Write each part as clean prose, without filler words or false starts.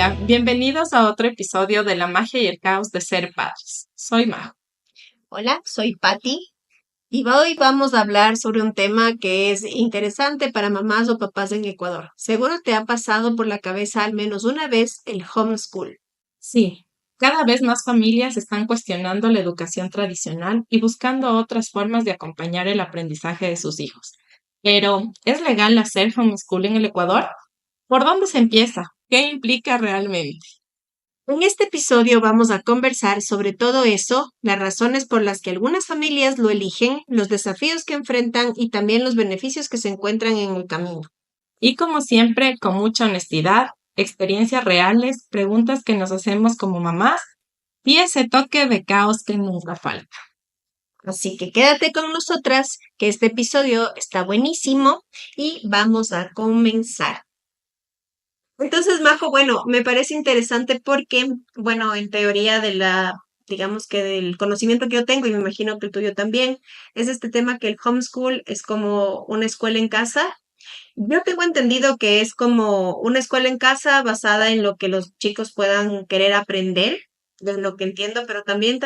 Hola, bienvenidos a otro episodio de La magia y el caos de ser padres. Soy Majo. Hola, soy Patti y hoy vamos a hablar sobre un tema que es interesante para mamás o papás en Ecuador. Seguro te ha pasado por la cabeza al menos una vez el homeschool. Sí, cada vez más familias están cuestionando la educación tradicional y buscando otras formas de acompañar el aprendizaje de sus hijos. Pero, ¿es legal hacer homeschool en el Ecuador? ¿Por dónde se empieza? ¿Qué implica realmente? En este episodio vamos a conversar sobre todo eso, las razones por las que algunas familias lo eligen, los desafíos que enfrentan y también los beneficios que se encuentran en el camino. Y como siempre, con mucha honestidad, experiencias reales, preguntas que nos hacemos como mamás y ese toque de caos que nunca falta. Así que quédate con nosotras, que este episodio está buenísimo y vamos a comenzar. Entonces, Majo, bueno, me parece interesante porque, bueno, en teoría digamos que del conocimiento que yo tengo, y me imagino que el tuyo también, es este tema que el homeschool es como una escuela en casa. Yo tengo entendido que es como una escuela en casa basada en lo que los chicos puedan querer aprender, de lo que entiendo, pero también,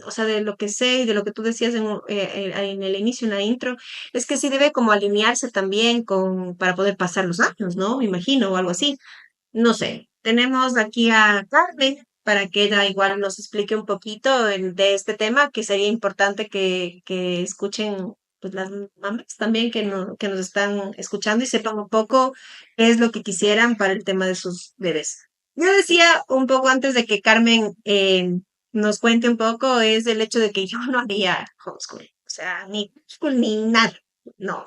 o sea, de lo que sé y de lo que tú decías en el inicio, en la intro, es que sí debe como alinearse también para poder pasar los años, ¿no? Me imagino, o algo así. No sé, tenemos aquí a Carmen para que ella igual nos explique un poquito de este tema, que sería importante que escuchen pues, las mamás también que nos están escuchando y sepan un poco qué es lo que quisieran para el tema de sus bebés. Yo decía un poco antes de que Carmen nos cuente un poco, es el hecho de que yo no haría homeschool, o sea, ni homeschool ni nada, no.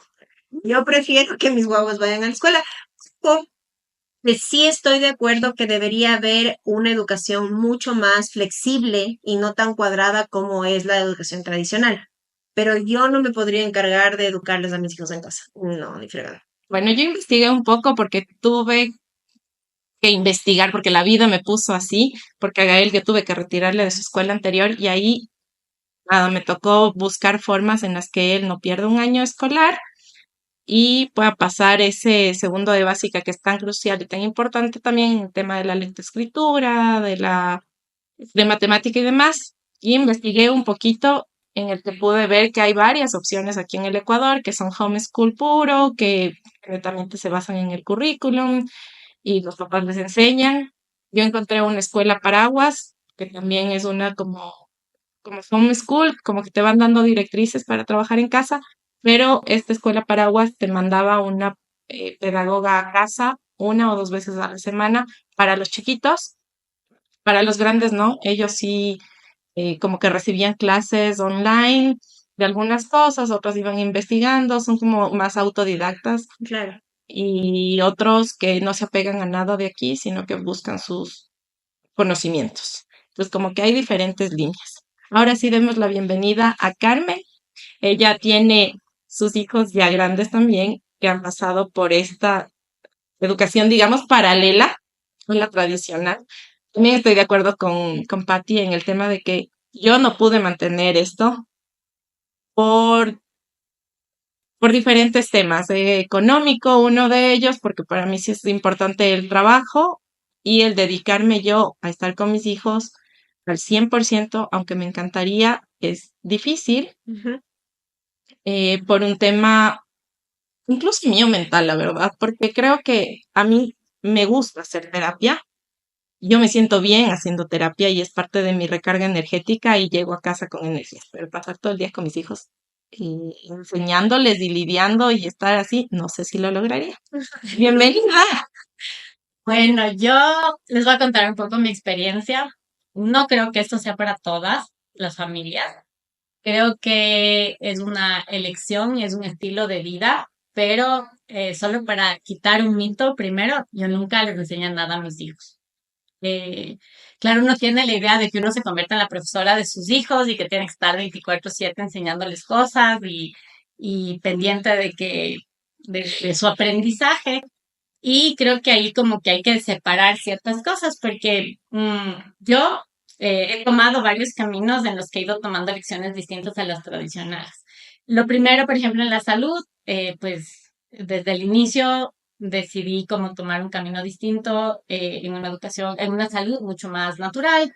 Yo prefiero que mis guaguas vayan a la escuela. Sí estoy de acuerdo que debería haber una educación mucho más flexible y no tan cuadrada como es la educación tradicional. Pero yo no me podría encargar de educarles a mis hijos en casa. No, ni fregada. Bueno, yo investigué un poco porque tuve que investigar, porque la vida me puso así, porque a Gael yo tuve que retirarle de su escuela anterior y ahí nada, me tocó buscar formas en las que él no pierda un año escolar y pueda pasar ese segundo de básica que es tan crucial y tan importante también en el tema de la lectoescritura, de matemática y demás. Y investigué un poquito en el que pude ver que hay varias opciones aquí en el Ecuador, que son homeschool puro, que netamente se basan en el currículum y los papás les enseñan. Yo encontré una escuela Paraguas, que también es una como homeschool, como que te van dando directrices para trabajar en casa, pero esta escuela Paraguas te mandaba una pedagoga a casa una o dos veces a la semana para los chiquitos, para los grandes no, ellos sí como que recibían clases online de algunas cosas, otros iban investigando, son como más autodidactas Claro. y otros que no se apegan a nada de aquí, sino que buscan sus conocimientos. Entonces, como que hay diferentes líneas. Ahora sí demos la bienvenida a Carmen. Ella tiene sus hijos ya grandes también, que han pasado por esta educación, digamos, paralela a la tradicional. También estoy de acuerdo con Patty en el tema de que yo no pude mantener esto por, por diferentes temas. Económico, uno de ellos, porque para mí sí es importante el trabajo y el dedicarme yo a estar con mis hijos al 100%, aunque me encantaría, es difícil Ujú. por un tema incluso mío mental, la verdad, porque creo que a mí me gusta hacer terapia. Yo me siento bien haciendo terapia y es parte de mi recarga energética y llego a casa con energías, pero pasar todo el día con mis hijos y enseñándoles y lidiando y estar así, no sé si lo lograría. Bienvenida. Bueno, yo les voy a contar un poco mi experiencia. No creo que esto sea para todas las familias. Creo que es una elección, es un estilo de vida, pero solo para quitar un mito, primero, yo nunca les enseñé nada a mis hijos. Eh, claro, uno tiene la idea de que uno se convierta en la profesora de sus hijos y que tiene que estar 24/7 enseñándoles cosas y pendiente de su aprendizaje. Y creo que ahí como que hay que separar ciertas cosas porque yo he tomado varios caminos en los que he ido tomando lecciones distintas a las tradicionales. Lo primero, por ejemplo, en la salud, pues desde el inicio decidí como tomar un camino distinto en una educación, en una salud mucho más natural,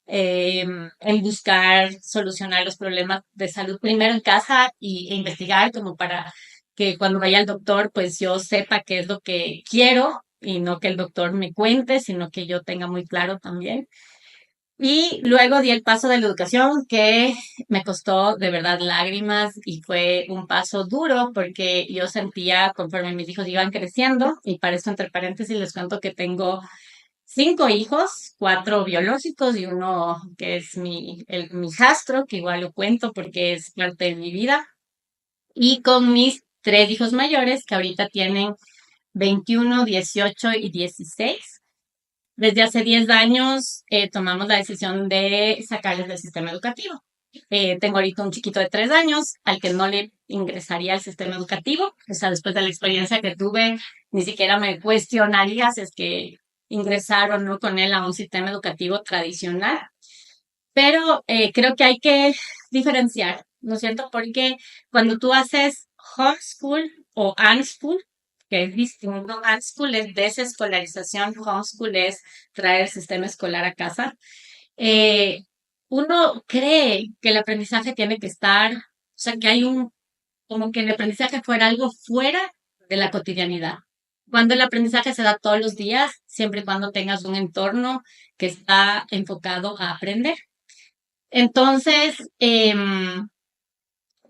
en buscar solucionar los problemas de salud primero en casa e investigar como para que cuando vaya al doctor, pues yo sepa qué es lo que quiero y no que el doctor me cuente, sino que yo tenga muy claro también. Y luego di el paso de la educación que me costó de verdad lágrimas y fue un paso duro porque yo sentía conforme mis hijos iban creciendo, y para esto entre paréntesis les cuento que tengo 5 hijos, 4 biológicos y uno que es mi hijastro, que igual lo cuento porque es parte de mi vida, y con mis 3 hijos mayores que ahorita tienen 21, 18 y 16. Desde hace 10 años tomamos la decisión de sacarles del sistema educativo. Tengo ahorita un chiquito de 3 años al que no le ingresaría al sistema educativo. O sea, después de la experiencia que tuve, ni siquiera me cuestionaría si es que ingresar o no con él a un sistema educativo tradicional. Pero creo que hay que diferenciar, ¿no es cierto? Porque cuando tú haces homeschool o unschool, que es distinto, unschool es desescolarización, homeschool es traer el sistema escolar a casa. eh, Uno cree que el aprendizaje tiene que estar, o sea, que hay como que el aprendizaje fuera algo fuera de la cotidianidad. Cuando el aprendizaje se da todos los días, siempre y cuando tengas un entorno que está enfocado a aprender. Entonces, el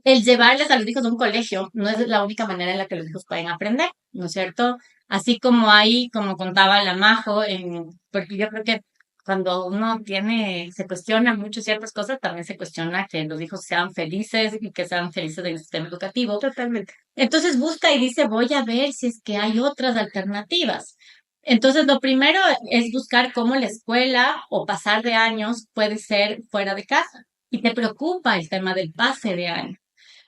llevarles a los hijos a un colegio no es la única manera en la que los hijos pueden aprender, ¿no es cierto? Así como hay, como contaba la Majo, porque yo creo que cuando uno se cuestiona mucho ciertas cosas, también se cuestiona que los hijos sean felices y que sean felices en el sistema educativo. Totalmente. Entonces busca y dice, voy a ver si es que hay otras alternativas. Entonces, lo primero es buscar cómo la escuela o pasar de años puede ser fuera de casa. Y te preocupa el tema del pase de año.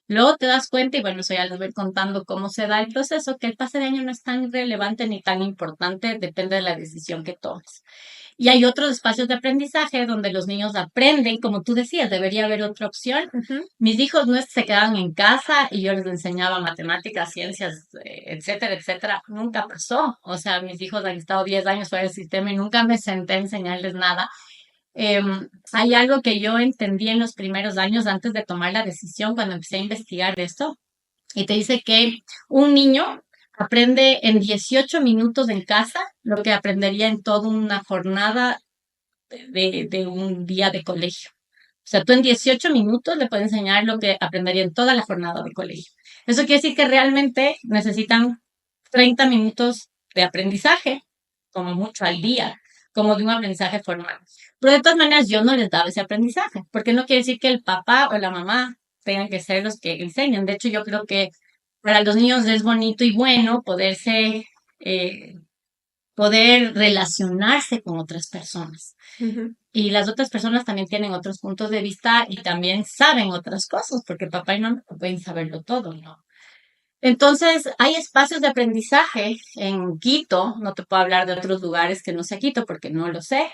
Luego te das cuenta, y bueno, eso ya les voy contando cómo se da el proceso, que el pase de año no es tan relevante ni tan importante, depende de la decisión que tomes. Y hay otros espacios de aprendizaje donde los niños aprenden, como tú decías, debería haber otra opción. Ujú. Mis hijos no se quedaban en casa y yo les enseñaba matemáticas, ciencias, etcétera, etcétera. Nunca pasó. O sea, mis hijos han estado 10 años fuera del sistema y nunca me senté a enseñarles nada. Hay algo que yo entendí en los primeros años antes de tomar la decisión cuando empecé a investigar de esto, y te dice que un niño aprende en 18 minutos en casa lo que aprendería en toda una jornada de un día de colegio. O sea, tú en 18 minutos le puedes enseñar lo que aprendería en toda la jornada de colegio. Eso quiere decir que realmente necesitan 30 minutos de aprendizaje, como mucho al día, como de un aprendizaje formal. Pero de todas maneras, yo no les daba ese aprendizaje, porque no quiere decir que el papá o la mamá tengan que ser los que enseñen. De hecho, yo creo que para los niños es bonito y bueno eh, poder relacionarse con otras personas. Ujú. Y las otras personas también tienen otros puntos de vista y también saben otras cosas, porque papá y mamá no pueden saberlo todo, ¿no? Entonces, hay espacios de aprendizaje en Quito. No te puedo hablar de otros lugares que no sea Quito porque no lo sé.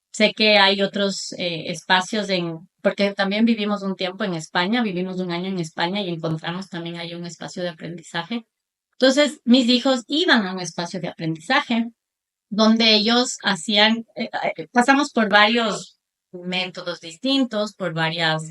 Sé que hay otros espacios porque también vivimos un tiempo en España, vivimos un año en España y encontramos también hay un espacio de aprendizaje. Entonces, mis hijos iban a un espacio de aprendizaje donde ellos pasamos por varios métodos distintos, por varios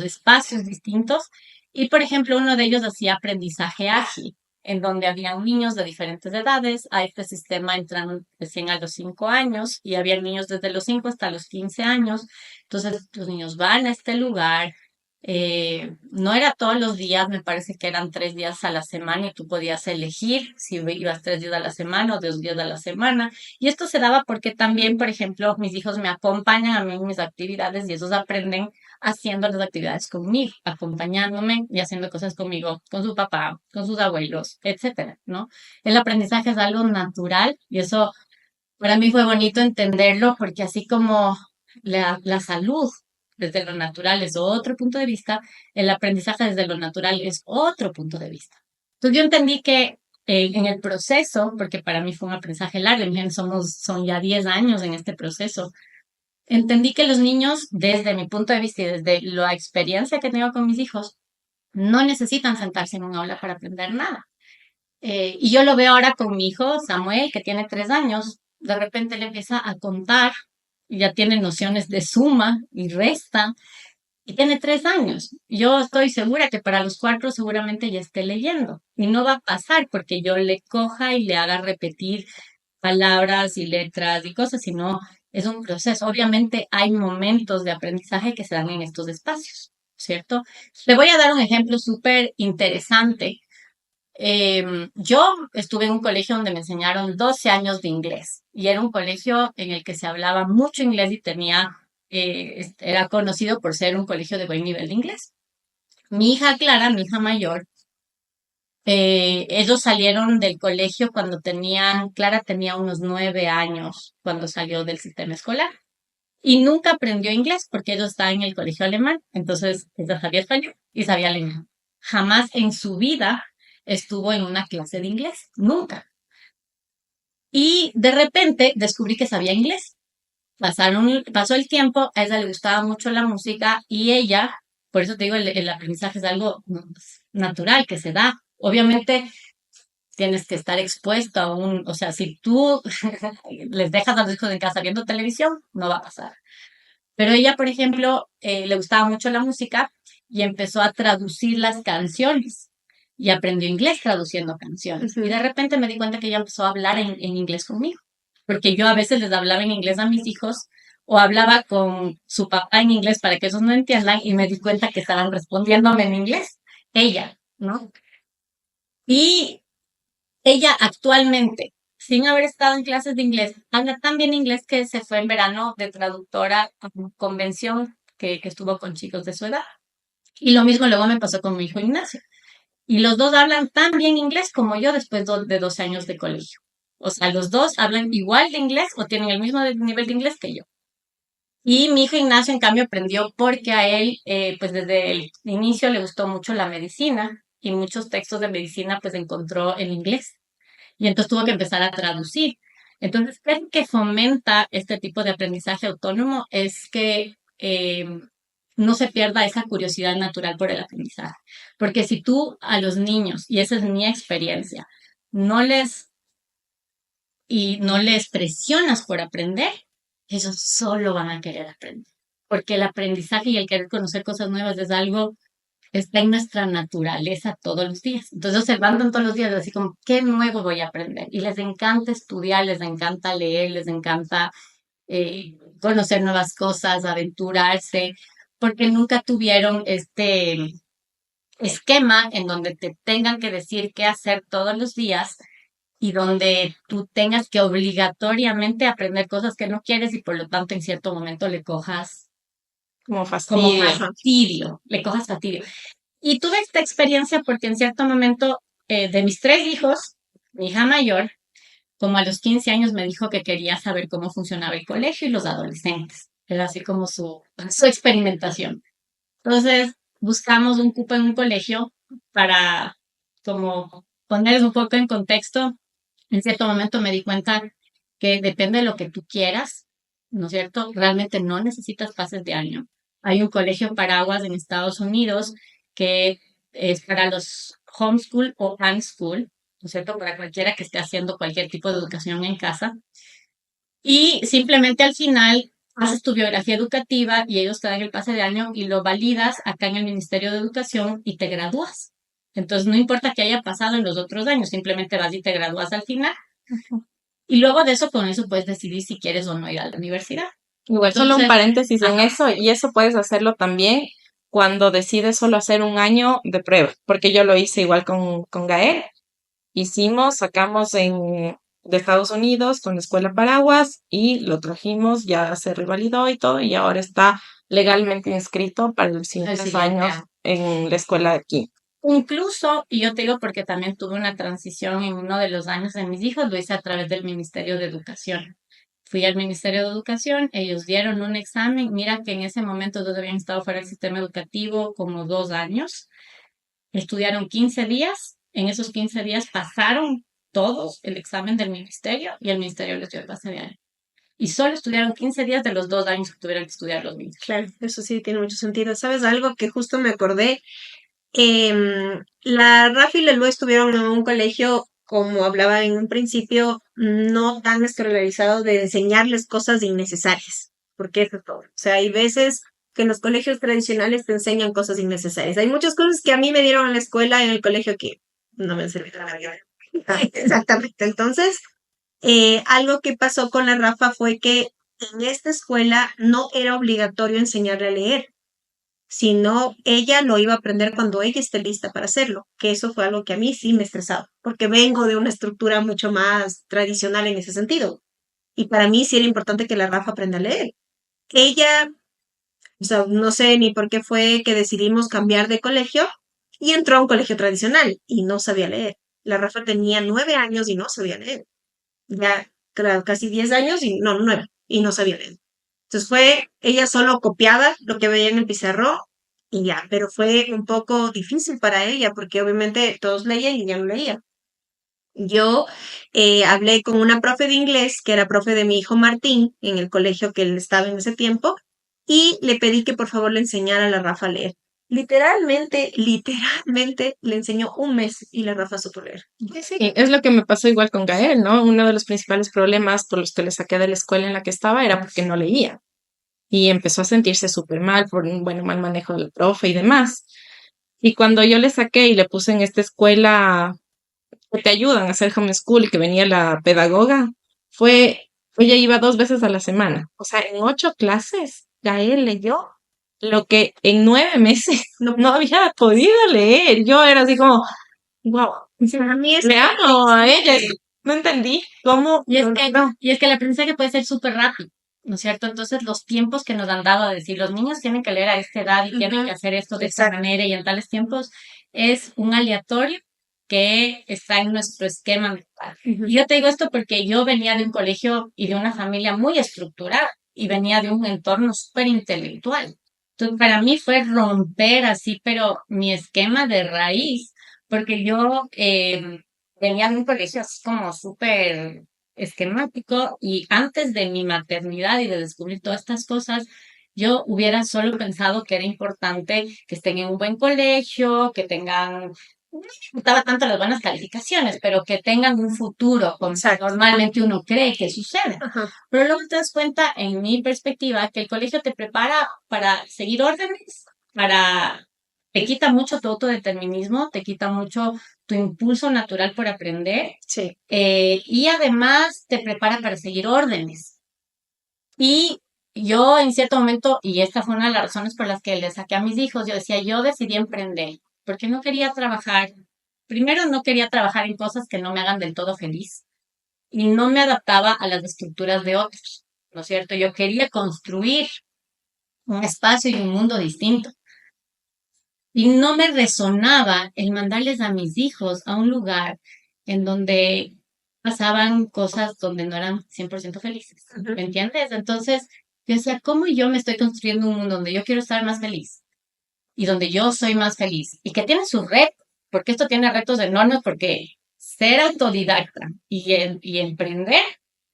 espacios distintos. Y, por ejemplo, uno de ellos hacía aprendizaje ágil, en donde había niños de diferentes edades. A este sistema entran recién a los 5 años y había niños desde los 5 hasta los 15 años. Entonces, los niños van a este lugar. No era todos los días, me parece que eran 3 días a la semana y tú podías elegir si ibas 3 días a la semana o 2 días a la semana. Y esto se daba porque también, por ejemplo, mis hijos me acompañan a mí en mis actividades y ellos aprenden haciendo las actividades conmigo, acompañándome y haciendo cosas conmigo, con su papá, con sus abuelos, etcétera, ¿no? El aprendizaje es algo natural y eso para mí fue bonito entenderlo porque así como la salud desde lo natural es otro punto de vista, el aprendizaje desde lo natural es otro punto de vista. Entonces yo entendí que en el proceso, porque para mí fue un aprendizaje largo, son ya 10 años en este proceso, entendí que los niños, desde mi punto de vista y desde la experiencia que tengo con mis hijos, no necesitan sentarse en un aula para aprender nada. Y yo lo veo ahora con mi hijo Samuel, que tiene 3 años. De repente le empieza a contar, y ya tiene nociones de suma y resta, y tiene 3 años. Yo estoy segura que para los 4 seguramente ya esté leyendo. Y no va a pasar porque yo le coja y le haga repetir palabras y letras y cosas, sino es un proceso. Obviamente hay momentos de aprendizaje que se dan en estos espacios, ¿cierto? Le voy a dar un ejemplo súper interesante. Yo estuve en un colegio donde me enseñaron 12 años de inglés y era un colegio en el que se hablaba mucho inglés y era conocido por ser un colegio de buen nivel de inglés. Mi hija Clara, mi hija mayor, ellos salieron del colegio Clara tenía unos 9 años cuando salió del sistema escolar y nunca aprendió inglés porque ellos estaban en el colegio alemán, entonces ella sabía español y sabía alemán. Jamás en su vida estuvo en una clase de inglés, nunca. Y de repente descubrí que sabía inglés. Pasó el tiempo, a ella le gustaba mucho la música y ella, por eso te digo, el aprendizaje es algo natural que se da. Obviamente tienes que estar expuesto o sea, si tú les dejas a los hijos en casa viendo televisión, no va a pasar. Pero ella, por ejemplo, le gustaba mucho la música y empezó a traducir las canciones y aprendió inglés traduciendo canciones. Y de repente me di cuenta que ella empezó a hablar en inglés conmigo, porque yo a veces les hablaba en inglés a mis hijos o hablaba con su papá en inglés para que ellos no entiendan y me di cuenta que estaban respondiéndome en inglés, ella, ¿no? Y ella actualmente, sin haber estado en clases de inglés, habla tan bien inglés que se fue en verano de traductora a una convención que estuvo con chicos de su edad. Y lo mismo luego me pasó con mi hijo Ignacio. Y los dos hablan tan bien inglés como yo después de 12 años de colegio. O sea, los dos hablan igual de inglés o tienen el mismo nivel de inglés que yo. Y mi hijo Ignacio, en cambio, aprendió porque a él, pues desde el inicio le gustó mucho la medicina y muchos textos de medicina, pues encontró en inglés y entonces tuvo que empezar a traducir. Entonces, creo que fomenta este tipo de aprendizaje autónomo es que no se pierda esa curiosidad natural por el aprendizaje. Porque si tú a los niños, y esa es mi experiencia, no les, no les presionas por aprender, ellos solo van a querer aprender. Porque el aprendizaje y el querer conocer cosas nuevas es algo está en nuestra naturaleza todos los días. Entonces se levantan todos los días así como, ¿qué nuevo voy a aprender? Y les encanta estudiar, les encanta leer, les encanta conocer nuevas cosas, aventurarse, porque nunca tuvieron este esquema en donde te tengan que decir qué hacer todos los días y donde tú tengas que obligatoriamente aprender cosas que no quieres y por lo tanto en cierto momento le cojas Como como fastidio. fastidio, le cojas fastidio. Y tuve esta experiencia porque en cierto momento de mis 3 hijos, mi hija mayor, como a los 15 años me dijo que quería saber cómo funcionaba el colegio y los adolescentes. Era así como su experimentación. Entonces, buscamos un cupo en un colegio para como ponerles un poco en contexto. En cierto momento me di cuenta que depende de lo que tú quieras, ¿no es cierto? Realmente no necesitas pases de año. Hay un colegio paraguas en Estados Unidos que es para los homeschool o unschool, ¿no es cierto? Para cualquiera que esté haciendo cualquier tipo de educación en casa. Y simplemente al final haces tu biografía educativa y ellos te dan el pase de año y lo validas acá en el Ministerio de Educación y te gradúas. Entonces no importa qué haya pasado en los otros años, simplemente vas y te gradúas al final. Y luego de eso, con eso puedes decidir si quieres o no ir a la universidad. Igual, solo un Entonces, paréntesis en ajá, eso, y eso puedes hacerlo también cuando decides solo hacer un año de prueba, porque yo lo hice igual con Gael. Sacamos de Estados Unidos con la Escuela Paraguas y lo trajimos, ya se revalidó y todo, y ahora está legalmente inscrito para los el siguientes siguiente años año. en la escuela de aquí. Incluso, y yo te digo porque también tuve una transición en uno de los años de mis hijos, lo hice a través del Ministerio de Educación. Fui al Ministerio de Educación, ellos dieron un examen, mira que en ese momento todos habían estado fuera del sistema educativo como 2 años, estudiaron 15 días, en esos 15 días pasaron todos el examen del ministerio y el ministerio les dio el pase de año. Y solo estudiaron 15 días de los 2 años que tuvieron que estudiar los niños. Claro, eso sí tiene mucho sentido. ¿Sabes algo que justo me acordé? La Rafa y Lelú estuvieron en un colegio, como hablaba en un principio, no tan escolarizado de enseñarles cosas innecesarias, porque eso es todo. O sea, hay veces que en los colegios tradicionales te enseñan cosas innecesarias. Hay muchas cosas que a mí me dieron en la escuela, en el colegio, que no me han servido de nada. Exactamente. Entonces, algo que pasó con la Rafa fue que en esta escuela no era obligatorio enseñarle a leer, sino ella lo iba a aprender cuando ella esté lista para hacerlo, que eso fue algo que a mí sí me estresaba, porque vengo de una estructura mucho más tradicional en ese sentido. Y para mí sí era importante que la Rafa aprenda a leer. Ella, o sea, no sé ni por qué fue que decidimos cambiar de colegio y entró a un colegio tradicional y no sabía leer. La Rafa tenía 9 años y no sabía leer. Ya, claro, casi 10 años y no, 9, y no sabía leer. Entonces ella solo copiaba lo que veía en el pizarrón y ya, pero fue un poco difícil para ella porque obviamente todos leían y ella no leía. Yo hablé con una profe de inglés, que era profe de mi hijo Martín, en el colegio que él estaba en ese tiempo, y le pedí que por favor le enseñara a la Rafa a leer. Literalmente le enseñó un mes y la Rafa supo leer. Sí, es lo que me pasó igual con Gael, ¿no? Uno de los principales problemas por los que le saqué de la escuela en la que estaba era porque no leía. Y empezó a sentirse súper mal por un, bueno, mal manejo del profe y demás. Y cuando yo le saqué y le puse en esta escuela que te ayudan a hacer homeschool y que venía la pedagoga, ella iba 2 veces a la semana. O sea, en 8 clases, Gael leyó lo que en 9 meses no había podido leer. Yo era así como, wow, Para mí es le amo a ella. No entendí cómo Y es lo que, logró. y es que el aprendizaje puede ser súper rápido, ¿no es cierto? Entonces, los tiempos que nos han dado a decir, los niños tienen que leer a esta edad y tienen que Ujú, hacer esto de esta exacto. manera y en tales tiempos, es un aleatorio que está en nuestro esquema mental. Y yo te digo esto porque yo venía de un colegio y de una familia muy estructurada y venía de un entorno súper intelectual. Entonces, para mí fue romper así, pero mi esquema de raíz, porque yo venía de un colegio así como súper esquemático y antes de mi maternidad y de descubrir todas estas cosas, yo hubiera solo pensado que era importante que estén en un buen colegio, que tengan, no me importaba tanto las buenas calificaciones, pero que tengan un futuro, como Exacto. normalmente uno cree que sucede. Ajá. Pero luego te das cuenta, en mi perspectiva, que el colegio te prepara para seguir órdenes, para... Te quita mucho tu autodeterminismo, te quita mucho tu impulso natural por aprender Sí. y además te prepara para seguir órdenes. Y yo en cierto momento, y esta fue una de las razones por las que le saqué a mis hijos, yo decía, yo decidí emprender, porque no quería trabajar, primero no quería trabajar en cosas que no me hagan del todo feliz y no me adaptaba a las estructuras de otros, ¿no es cierto? Yo quería construir un espacio y un mundo distinto. Y no me resonaba el mandarles a mis hijos a un lugar en donde pasaban cosas donde no eran 100% felices. Ujú. ¿Me entiendes? Entonces, yo decía, ¿cómo yo me estoy construyendo un mundo donde yo quiero estar más feliz y donde yo soy más feliz? Y que tiene sus retos, porque esto tiene retos enormes, porque ser autodidacta y emprender,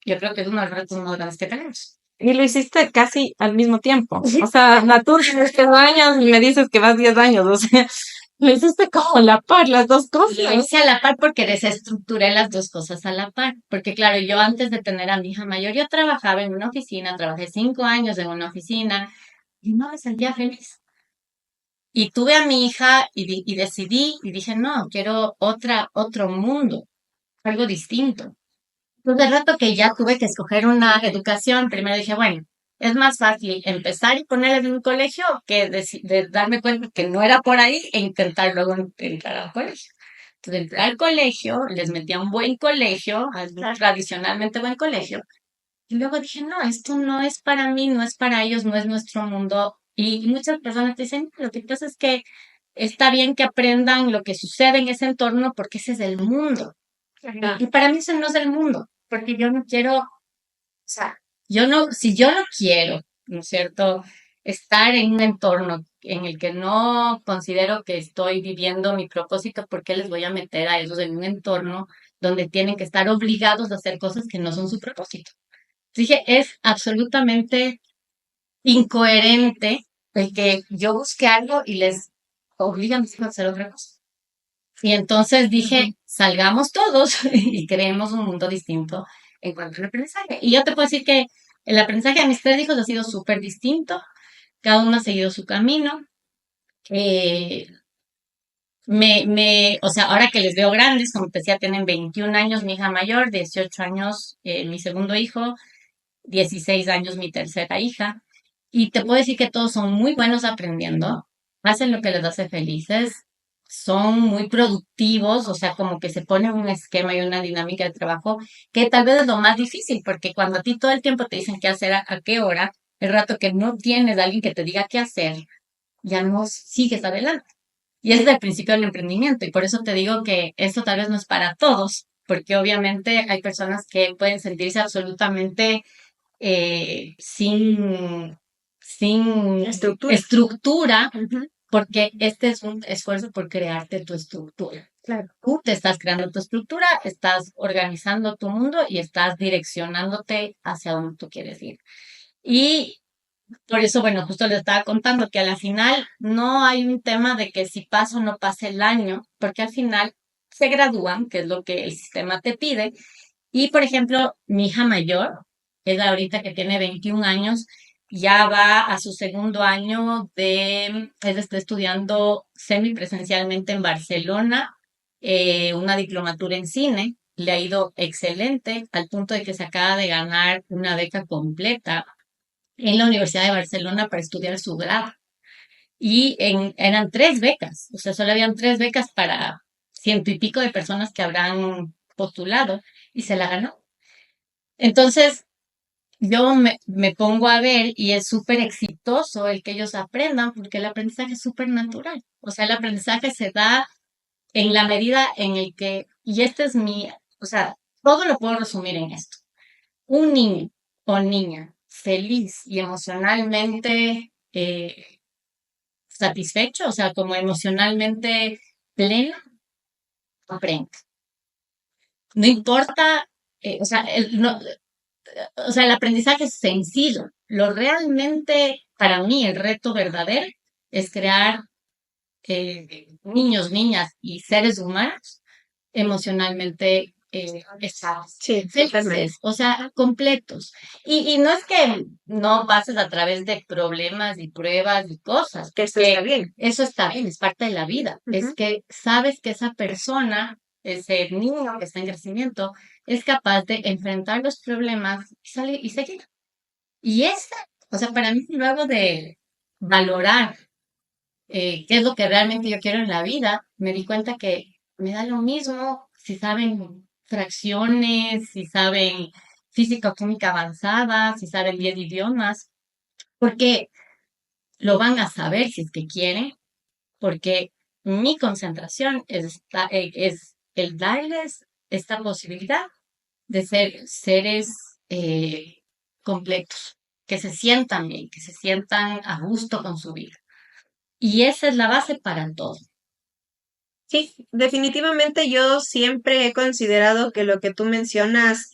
yo creo que es uno de los retos más grandes que tenemos. Y lo hiciste casi al mismo tiempo. O sea, tú tienes 10 años y me dices que vas 10 años. O sea, lo hiciste como a la par, las dos Lo cosas. hice a la par porque desestructuré las dos cosas a la par. Porque claro, yo antes de tener a mi hija mayor, yo trabajaba en una oficina, trabajé 5 años en una oficina y no me sentía feliz. Y tuve a mi hija y decidí y dije, no, quiero otro mundo, algo distinto. Entonces, el rato que ya tuve que escoger una educación, primero dije, bueno, es más fácil empezar y ponerla en un colegio que de darme cuenta que no era por ahí e intentar luego entrar al colegio. Entonces, entré al colegio, les metí a un buen colegio, a un tradicionalmente buen colegio, y luego dije, no, esto no es para mí, no es para ellos, no es nuestro mundo. Y muchas personas te dicen, lo que pasa es que está bien que aprendan lo que sucede en ese entorno porque ese es el mundo. Ajá. Y para mí eso no es el mundo, porque yo no quiero, o sea, yo no, si yo no quiero, ¿no es cierto?, estar en un entorno en el que no considero que estoy viviendo mi propósito, ¿por qué les voy a meter a ellos en un entorno donde tienen que estar obligados a hacer cosas que no son su propósito? Dije, es absolutamente incoherente el que yo busque algo y les obliga a mis hijos a hacer otra cosa. Y entonces dije, salgamos todos y creemos un mundo distinto en cuanto al aprendizaje. Y yo te puedo decir que el aprendizaje de mis tres hijos ha sido súper distinto. Cada uno ha seguido su camino. Eh, o sea, ahora que les veo grandes, como te decía, tienen 21 años mi hija mayor, 18 años mi segundo hijo, 16 años mi tercera hija. Y te puedo decir que todos son muy buenos aprendiendo, hacen lo que les hace felices, son muy productivos, o sea, como que se ponen un esquema y una dinámica de trabajo que tal vez es lo más difícil, porque cuando a ti todo el tiempo te dicen qué hacer, a qué hora, el rato que no tienes a alguien que te diga qué hacer, ya no sigues adelante. Y es el principio del emprendimiento, y por eso te digo que esto tal vez no es para todos, porque obviamente hay personas que pueden sentirse absolutamente sin Estructura. estructura, Ujú, porque este es un esfuerzo por crearte tu estructura. claro. Tú te estás creando tu estructura, estás organizando tu mundo y estás direccionándote hacia donde tú quieres ir. Y por eso, bueno, justo les estaba contando que a la final no hay un tema de que si pasa o no pasa el año, porque al final se gradúan, que es lo que el sistema te pide. Y, por ejemplo, mi hija mayor, es ahorita que tiene 21 años, ya va a su segundo año él está estudiando semipresencialmente en Barcelona, una diplomatura en cine. Le ha ido excelente, al punto de que se acaba de ganar una beca completa en la Universidad de Barcelona para estudiar su grado. Y eran tres becas, o sea, solo habían tres becas para ciento y pico de personas que habrán postulado y se la ganó. Entonces, yo me pongo a ver y es súper exitoso el que ellos aprendan porque el aprendizaje es súper natural. O sea, el aprendizaje se da en la medida en el que, y este es o sea, todo lo puedo resumir en esto. Un niño o niña feliz y emocionalmente satisfecho, o sea, como emocionalmente pleno, aprende. No importa, o sea, o sea, el aprendizaje es sencillo. Lo realmente, para mí, el reto verdadero es crear niños, niñas y seres humanos emocionalmente estables, Sí, totalmente. felices, o sea, completos. Y no es que no pases a través de problemas y pruebas y cosas, Que esto está porque bien. eso está bien, es parte de la vida. Es Ujú. que sabes que esa persona, ese niño que está en crecimiento, es capaz de enfrentar los problemas y salir y seguir. Y esa, o sea, para mí luego de valorar qué es lo que realmente yo quiero en la vida, me di cuenta que me da lo mismo si saben fracciones, si saben física o química avanzada, si saben 10 idiomas, porque lo van a saber si es que quieren, porque mi concentración es el darles esta posibilidad de ser seres completos, que se sientan bien, que se sientan a gusto con su vida. Y esa es la base para todo. Sí, definitivamente yo siempre he considerado que lo que tú mencionas,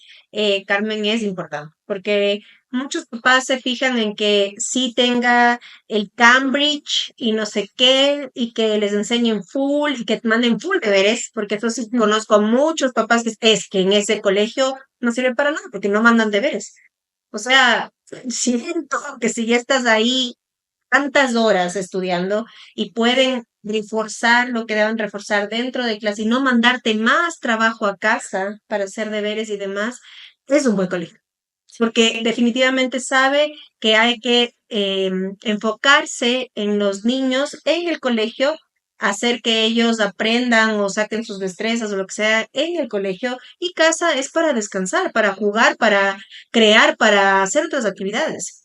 Carmen, es importante, porque muchos papás se fijan en que sí tenga el Cambridge y no sé qué, y que les enseñen full y que manden full deberes, porque eso sí conozco muchos papás que es que en ese colegio no sirve para nada, porque no mandan deberes. O sea, siento que si ya estás ahí tantas horas estudiando y pueden reforzar lo que deben reforzar dentro de clase y no mandarte más trabajo a casa para hacer deberes y demás, es un buen colegio. Porque definitivamente sabe que hay que enfocarse en los niños en el colegio, hacer que ellos aprendan o saquen sus destrezas o lo que sea en el colegio, y casa es para descansar, para jugar, para crear, para hacer otras actividades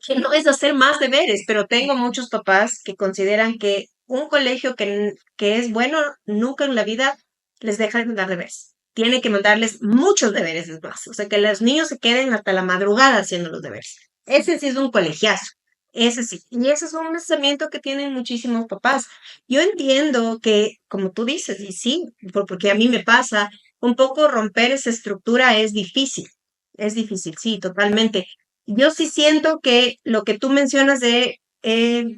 que no es hacer más deberes, pero tengo muchos papás que consideran que un colegio que es bueno nunca en la vida les deja de dar deberes. Tiene que mandarles muchos deberes es más. O sea, que los niños se queden hasta la madrugada haciendo los deberes. Ese sí es un colegiazo. Ese sí. Y ese es un pensamiento que tienen muchísimos papás. Yo entiendo que, como tú dices, y sí, porque a mí me pasa, un poco romper esa estructura es difícil. Es difícil, sí, totalmente. Yo sí siento que lo que tú mencionas de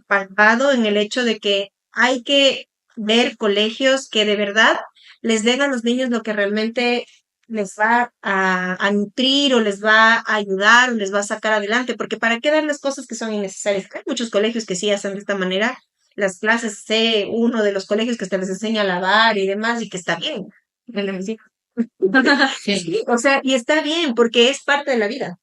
palpado en el hecho de que hay que ver colegios que de verdad les den a los niños lo que realmente les va a nutrir o les va a ayudar o les va a sacar adelante, porque ¿para qué darles cosas que son innecesarias? Hay muchos colegios que sí hacen de esta manera, las clases, sé uno de los colegios que te les enseña a lavar y demás y que está bien. El de mis hijos. Sí. Sí, o sea, y está bien porque es parte de la vida.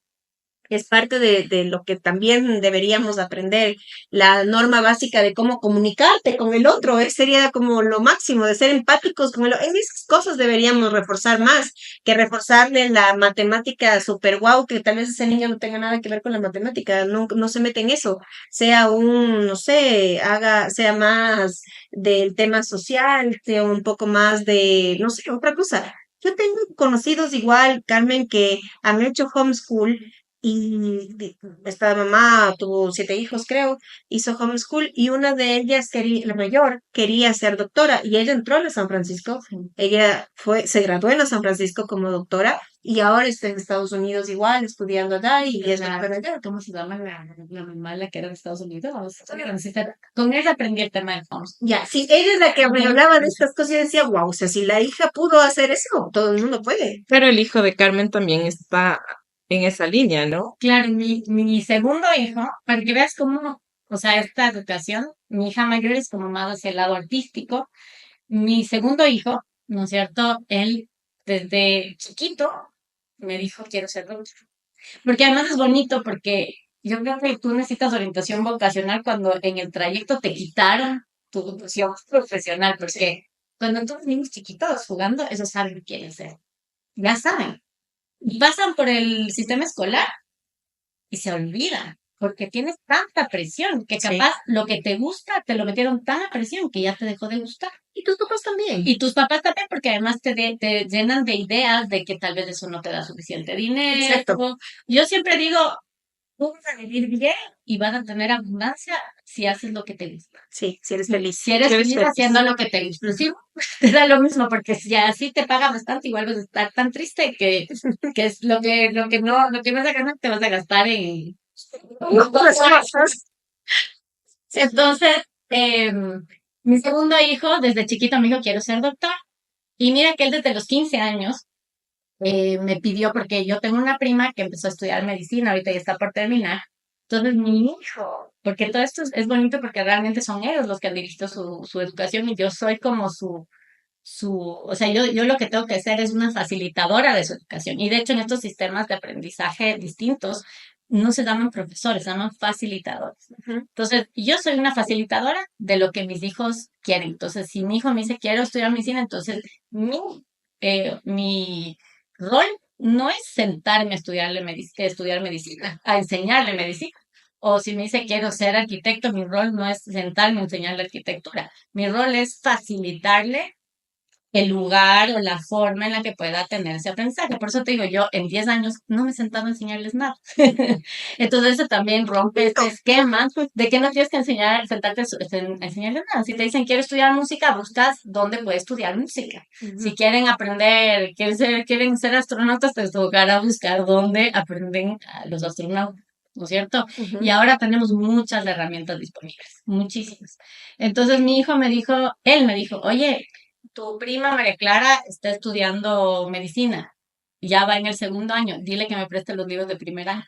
Es parte de lo que también deberíamos aprender, la norma básica de cómo comunicarte con el otro, sería como lo máximo, de ser empáticos con el otro. En esas cosas deberíamos reforzar más que reforzarle la matemática super guau, que tal vez ese niño no tenga nada que ver con la matemática, no se mete en eso, sea no sé, sea más del tema social, sea un poco más de, no sé, otra cosa. Yo tengo conocidos igual, Carmen, que han hecho homeschool y esta mamá tuvo 7 hijos, creo, hizo homeschool y una de ellas, la mayor, quería ser doctora y ella entró a la San Francisco. Ella se graduó en la San Francisco como doctora y ahora está en Estados Unidos igual, estudiando allá y es doctora allá. ¿Cómo se llama la mamá, la que era de Estados Unidos? Con ella aprendí el tema del homeschool. Ya, sí, ella es la que me hablaba de estas cosas y decía, wow, o sea, si la hija pudo hacer eso, todo el mundo puede. Pero el hijo de Carmen también está en esa línea, ¿no? Claro, mi segundo hijo, para que veas cómo, o sea, esta educación, mi hija mayor es como más hacia el lado artístico. Mi segundo hijo, ¿no es cierto? Él desde chiquito me dijo, quiero ser doctor. Porque además es bonito porque yo creo que tú necesitas orientación vocacional cuando en el trayecto te quitaron tu vocación profesional, porque cuando tú ves niños chiquitos jugando, ellos saben qué quieren ser. Ya saben. Y pasan por el sistema escolar y se olvidan, porque tienes tanta presión que Sí. capaz lo que te gusta te lo metieron tan a presión que ya te dejó de gustar. Y tus papás también. Y tus papás también, porque además te llenan de ideas de que tal vez eso no te da suficiente dinero. Exacto. Yo siempre digo, tú vas a vivir bien y vas a tener abundancia si haces lo que te gusta. Sí, si eres feliz. Si eres feliz haciendo lo que te gusta, inclusive te da lo mismo, porque si así te paga bastante, igual vas a estar tan triste que es lo que vas a ganar, te vas a gastar en... Entonces, mi segundo hijo, desde chiquito me dijo, quiero ser doctor. Y mira que él desde los 15 años me pidió, porque yo tengo una prima que empezó a estudiar medicina, ahorita ya está por terminar. Entonces, mi hijo, porque todo esto es bonito porque realmente son ellos los que han dirigido su educación y yo soy como o sea, yo lo que tengo que ser es una facilitadora de su educación. Y de hecho, en estos sistemas de aprendizaje distintos, no se llaman profesores, se llaman facilitadores. Entonces, yo soy una facilitadora de lo que mis hijos quieren. Entonces, si mi hijo me dice, quiero estudiar medicina, entonces mi rol no es sentarme a estudiar medicina, a enseñarle medicina. O si me dice, quiero ser arquitecto, mi rol no es sentarme a enseñarle arquitectura. Mi rol es facilitarle el lugar o la forma en la que pueda tener ese aprendizaje. Por eso te digo, yo en 10 años no me he sentado a enseñarles nada. Entonces eso también rompe este esquema de que no tienes que sentarte a enseñarles nada. Si te dicen quiero estudiar música, buscas dónde puedes estudiar música. Si quieren aprender, quieren ser astronautas, te tocará buscar dónde aprenden los astronautas. ¿No es cierto? Y ahora tenemos muchas herramientas disponibles, muchísimas. Entonces él me dijo, oye, tu prima María Clara está estudiando medicina, ya va en el segundo año, dile que me preste los libros de primer año.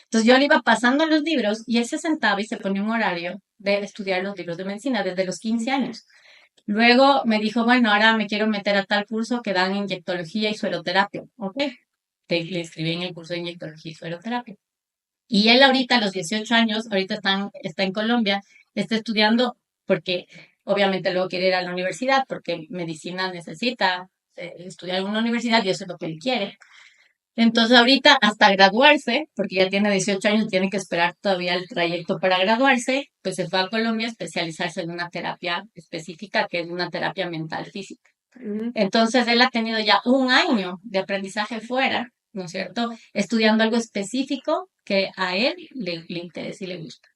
Entonces yo le iba pasando los libros y él se sentaba y se ponía un horario de estudiar los libros de medicina desde los 15 años. Luego me dijo, bueno, ahora me quiero meter a tal curso que dan inyectología y sueroterapia. Ok, le inscribí en el curso de inyectología y sueroterapia. Y él ahorita, a los 18 años, ahorita está en Colombia, está estudiando porque obviamente luego quiere ir a la universidad porque medicina necesita estudiar en una universidad y eso es lo que él quiere. Entonces ahorita hasta graduarse, porque ya tiene 18 años, tiene que esperar todavía el trayecto para graduarse, pues se fue a Colombia a especializarse en una terapia específica que es una terapia mental física. Entonces él ha tenido ya un año de aprendizaje fuera, ¿no es cierto? Estudiando algo específico que a él le interesa y le gusta.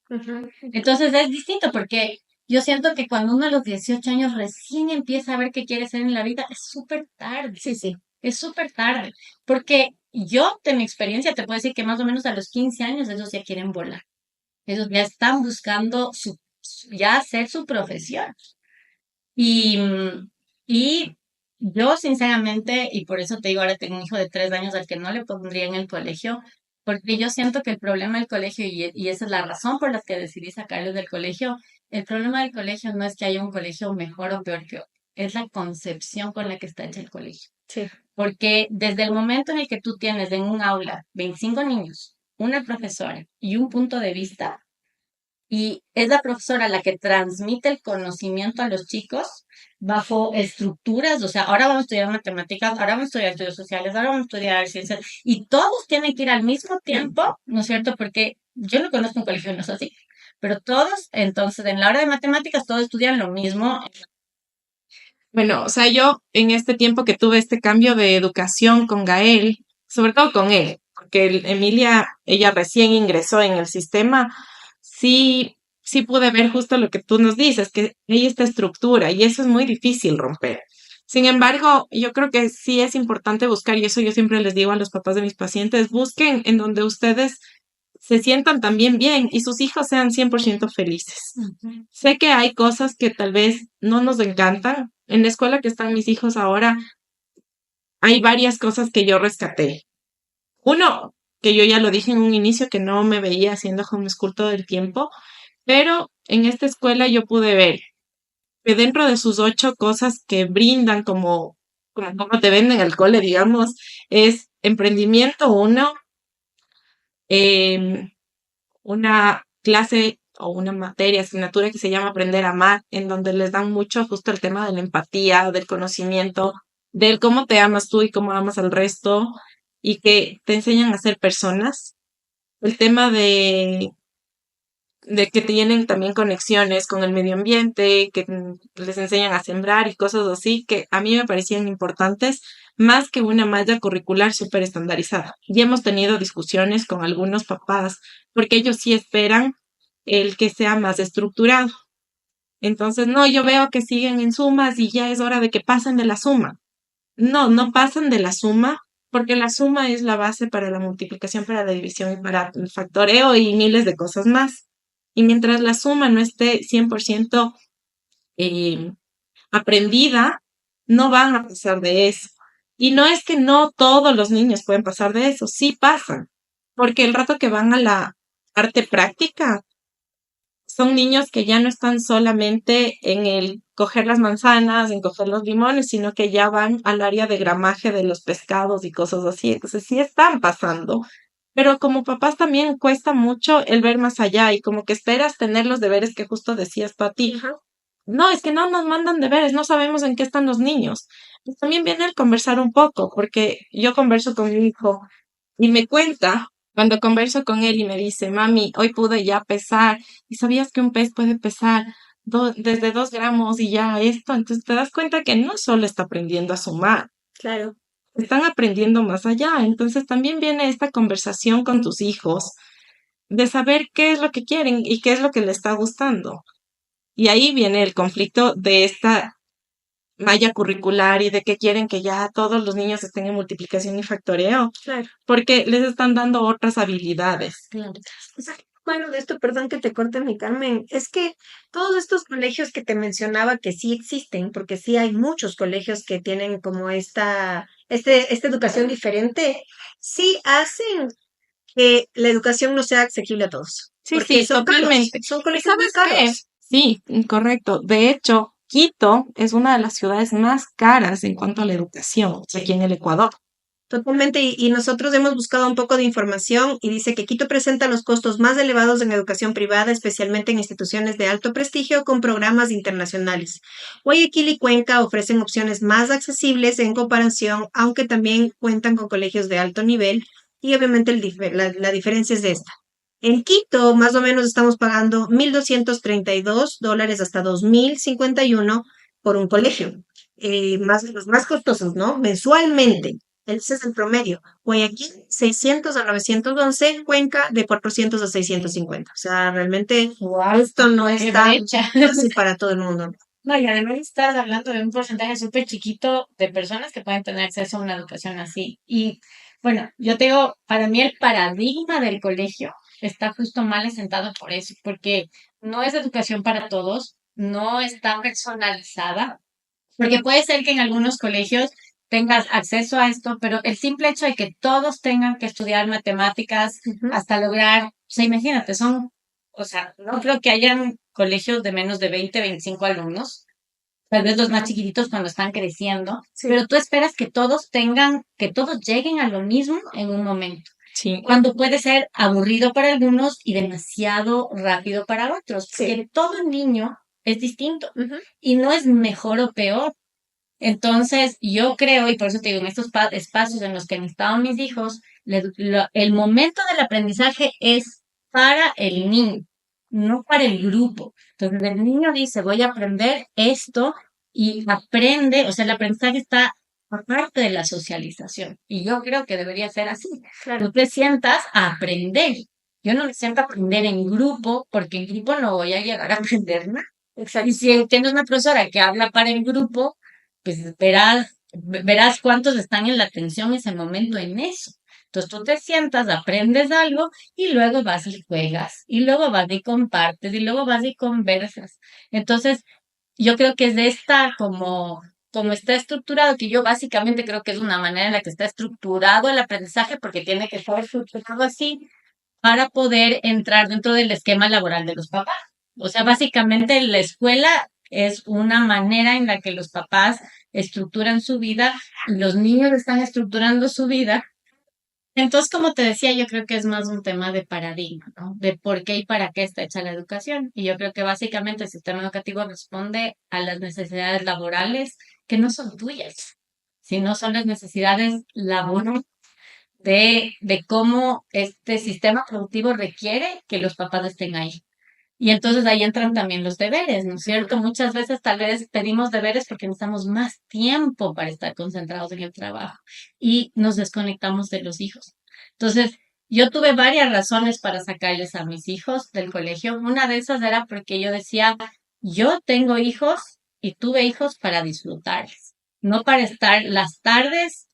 Entonces es distinto porque yo siento que cuando uno a los 18 años recién empieza a ver qué quiere ser en la vida, es súper tarde. Sí, sí. Es súper tarde. Porque yo, de mi experiencia, te puedo decir que más o menos a los 15 años ellos ya quieren volar. Ellos ya están buscando ya hacer su profesión. Y, y yo sinceramente, y por eso te digo, ahora tengo un hijo de 3 años al que no le pondría en el colegio, porque yo siento que el problema del colegio, y esa es la razón por la que decidí sacarlo del colegio, el problema del colegio no es que haya un colegio mejor o peor que otro, es la concepción con la que está hecho el colegio. Sí. Porque desde el momento en el que tú tienes en un aula 25 niños, una profesora y un punto de vista, y es la profesora la que transmite el conocimiento a los chicos bajo estructuras, o sea, ahora vamos a estudiar matemáticas, ahora vamos a estudiar estudios sociales, ahora vamos a estudiar ciencias, y todos tienen que ir al mismo tiempo, ¿no es cierto? Porque yo no conozco un colegio, no es así, pero todos, entonces, en la hora de matemáticas, todos estudian lo mismo. Bueno, o sea, yo en este tiempo que tuve este cambio de educación con Gael, sobre todo con él, porque Emilia, ella recién ingresó en el sistema, sí pude ver justo lo que tú nos dices, que hay esta estructura y eso es muy difícil romper. Sin embargo, yo creo que sí es importante buscar, y eso yo siempre les digo a los papás de mis pacientes, busquen en donde ustedes se sientan también bien y sus hijos sean 100% felices. Ujú. Sé que hay cosas que tal vez no nos encantan. En la escuela que están mis hijos ahora, hay varias cosas que yo rescaté. Uno, que yo ya lo dije en un inicio, que no me veía haciendo homeschool todo el tiempo, pero en esta escuela yo pude ver que dentro de sus 8 cosas que brindan como te venden el cole, digamos, es emprendimiento uno, em, una clase o una materia, asignatura que se llama Aprender a Amar, en donde les dan mucho justo el tema de la empatía, del conocimiento, del cómo te amas tú y cómo amas al resto, y que te enseñan a ser personas. El tema de que tienen también conexiones con el medio ambiente, que les enseñan a sembrar y cosas así, que a mí me parecían importantes, más que una malla curricular súper estandarizada. Ya hemos tenido discusiones con algunos papás, porque ellos sí esperan el que sea más estructurado. Entonces, no, yo veo que siguen en sumas y ya es hora de que pasen de la suma. No, no pasan de la suma, porque la suma es la base para la multiplicación, para la división y para el factoreo y miles de cosas más. Y mientras la suma no esté 100% eh, aprendida, no van a pasar de eso. Y no es que no todos los niños pueden pasar de eso, sí pasan, porque el rato que van a la arte práctica, son niños que ya no están solamente en el coger las manzanas, en coger los limones, sino que ya van al área de gramaje de los pescados y cosas así. Entonces sí están pasando. Pero como papás también cuesta mucho el ver más allá y como que esperas tener los deberes que justo decías, Pati. Ajá. No, es que no nos mandan deberes, no sabemos en qué están los niños. Pues también viene el conversar un poco, porque yo converso con mi hijo y me cuenta, cuando converso con él y me dice, mami, hoy pude ya pesar, y sabías que un pez puede pesar desde 2 gramos y ya esto, entonces te das cuenta que no solo está aprendiendo a sumar, Claro. están aprendiendo más allá. Entonces también viene esta conversación con tus hijos de saber qué es lo que quieren y qué es lo que les está gustando. Y ahí viene el conflicto de esta malla curricular y de que quieren que ya todos los niños estén en multiplicación y factoreo, Claro. porque les están dando otras habilidades. Claro. O sea, bueno, de esto, perdón que te corte, mi Carmen, es que todos estos colegios que te mencionaba que sí existen, porque sí hay muchos colegios que tienen como esta educación diferente, sí hacen que la educación no sea asequible a todos, Sí, porque sí, son caros, totalmente. son ¿Y colegios muy sabes qué? caros. Sí, correcto. De hecho, Quito es una de las ciudades más caras en cuanto a la educación aquí en el Ecuador. Totalmente, y nosotros hemos buscado un poco de información y dice que Quito presenta los costos más elevados en educación privada, especialmente en instituciones de alto prestigio con programas internacionales. Guayaquil y Cuenca ofrecen opciones más accesibles en comparación, aunque también cuentan con colegios de alto nivel y obviamente la diferencia es de esta. En Quito, más o menos estamos pagando $1,232 hasta 2,051 por un colegio, más de los más costosos, ¿no? Mensualmente. Ese es el promedio. Guayaquil, 600 a 911, Cuenca de 400 a 650. O sea, realmente Wow, esto no qué está brecha. fácil para todo el mundo. No, y además estás hablando de un porcentaje súper chiquito de personas que pueden tener acceso a una educación así. Y bueno, yo te digo, para mí el paradigma del colegio está justo mal asentado por eso, porque no es educación para todos, no está personalizada, porque puede ser que en algunos colegios tengas acceso a esto, pero el simple hecho de que todos tengan que estudiar matemáticas Ujú. hasta lograr, o sea, imagínate, o sea, no creo que hayan colegios de menos de 20, 25 alumnos, tal vez los más chiquititos cuando están creciendo, Sí. pero tú esperas que todos tengan, que todos lleguen a lo mismo en un momento, Sí, cuando puede ser aburrido para algunos y demasiado rápido para otros, Sí. porque todo niño es distinto Ujú. y no es mejor o peor. Entonces, yo creo, y por eso te digo, en estos espacios en los que han estado mis hijos, el momento del aprendizaje es para el niño, no para el grupo. Entonces, el niño dice, voy a aprender esto y aprende, o sea, el aprendizaje está aparte de la socialización. Y yo creo que debería ser así. Claro. Tú te sientas a aprender. Yo no me siento a aprender en grupo, porque en grupo no voy a llegar a aprender nada. Exacto. Y si tienes una profesora que habla para el grupo, pues verás cuántos están en la atención en ese momento en eso. Entonces tú te sientas, aprendes algo y luego vas y juegas, y luego vas y compartes, y luego vas y conversas. Entonces, yo creo que es de esta como está estructurado, que yo básicamente creo que es una manera en la que está estructurado el aprendizaje, porque tiene que estar estructurado así para poder entrar dentro del esquema laboral de los papás. O sea, básicamente la escuela es una manera en la que los papás estructuran su vida y los niños están estructurando su vida. Entonces, como te decía, yo creo que es más un tema de paradigma, ¿no? De por qué y para qué está hecha la educación. Y yo creo que básicamente el sistema educativo responde a las necesidades laborales que no son tuyas, sino son las necesidades laborales de cómo este sistema productivo requiere que los papás estén ahí. Y entonces ahí entran también los deberes, ¿no es cierto? Muchas veces tal vez pedimos deberes porque necesitamos más tiempo para estar concentrados en el trabajo y nos desconectamos de los hijos. Entonces, yo tuve varias razones para sacarles a mis hijos del colegio. Una de esas era porque yo decía, yo tengo hijos y tuve hijos para disfrutarles, no para estar las tardes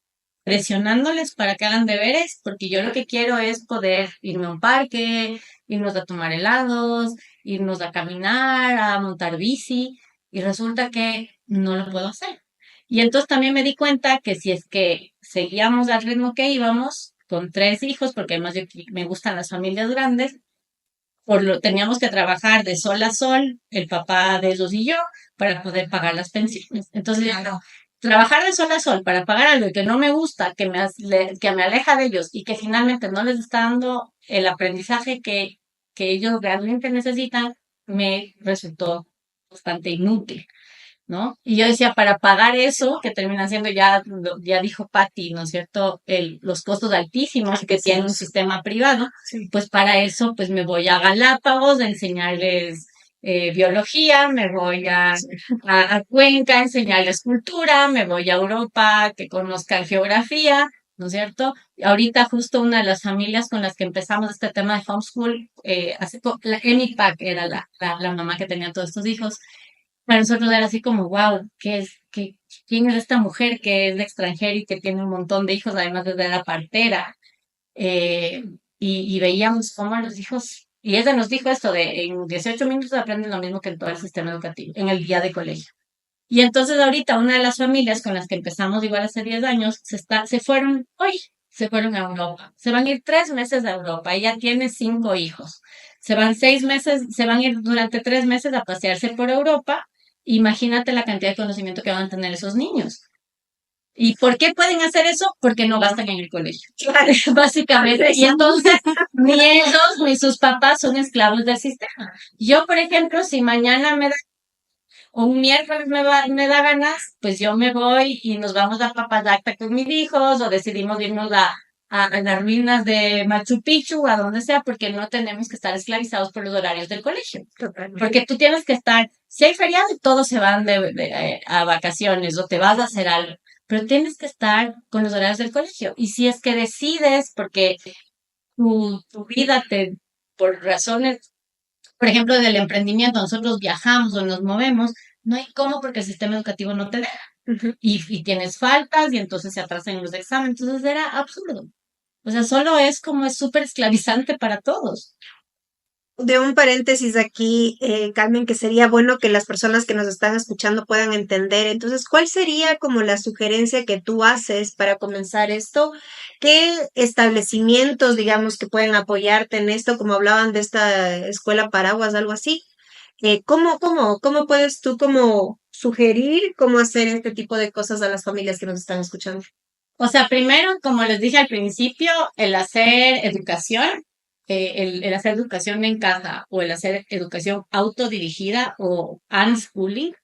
presionándoles para que hagan deberes, porque yo lo que quiero es poder irme a un parque, irnos a tomar helados, irnos a caminar, a montar bici, y resulta que no lo puedo hacer. Y entonces también me di cuenta que si es que seguíamos al ritmo que íbamos, con 3 hijos, porque además me gustan las familias grandes, teníamos que trabajar de sol a sol, el papá de ellos y yo, para poder pagar las pensiones. Entonces, no, trabajar de sol a sol para pagar algo que no me gusta, que me aleja de ellos y que finalmente no les está dando el aprendizaje que ellos realmente necesitan, me resultó bastante inútil, ¿no? Y yo decía, para pagar eso, que termina siendo ya dijo Patti, ¿no es cierto? Los costos altísimos que tiene un sistema privado, Sí. pues para eso, pues me voy a Galápagos a enseñarles biología, me voy a Cuenca a enseñarles cultura, me voy a Europa que conozcan geografía, ¿no es cierto? Ahorita justo una de las familias con las que empezamos este tema de homeschool, la EMIPAC era la mamá que tenía todos estos hijos, para nosotros era así como, wow, ¿quién es esta mujer que es de extranjera y que tiene un montón de hijos, además de ser la partera? Eh, y veíamos cómo los hijos, y ella nos dijo esto de en 18 minutos aprenden lo mismo que en todo el sistema educativo, en el día de colegio. Y entonces ahorita una de las familias con las que empezamos igual hace 10 años, se fueron a Europa. Se van a ir 3 meses a Europa. Ella tiene 5 hijos. Se van 6 meses, se van a ir durante 3 meses a pasearse por Europa. Imagínate la cantidad de conocimiento que van a tener esos niños. ¿Y por qué pueden hacer eso? Porque no gastan en el colegio, básicamente. Y entonces, ni ellos ni sus papás son esclavos del sistema. Yo, por ejemplo, si mañana un miércoles me da ganas, pues yo me voy y nos vamos a Papayacta con mis hijos o decidimos irnos a las ruinas de Machu Picchu, a donde sea, porque no tenemos que estar esclavizados por los horarios del colegio. Totalmente. Porque tú tienes que estar, si hay feriado, todos se van a vacaciones o te vas a hacer algo, pero tienes que estar con los horarios del colegio. Y si es que decides, porque tu vida por razones, por ejemplo, del emprendimiento, nosotros viajamos o nos movemos, no hay cómo porque el sistema educativo no te deja. Ujú. Y tienes faltas y entonces se atrasan los exámenes. Entonces era absurdo. O sea, solo es como es súper esclavizante para todos. De un paréntesis aquí, Carmen, que sería bueno que las personas que nos están escuchando puedan entender. Entonces, ¿cuál sería como la sugerencia que tú haces para comenzar esto? ¿Qué establecimientos, digamos, que pueden apoyarte en esto? Como hablaban de esta escuela paraguas, algo así. ¿Cómo puedes tú como sugerir cómo hacer este tipo de cosas a las familias que nos están escuchando? O sea, primero, como les dije al principio, el hacer educación en casa o el hacer educación autodirigida o unschooling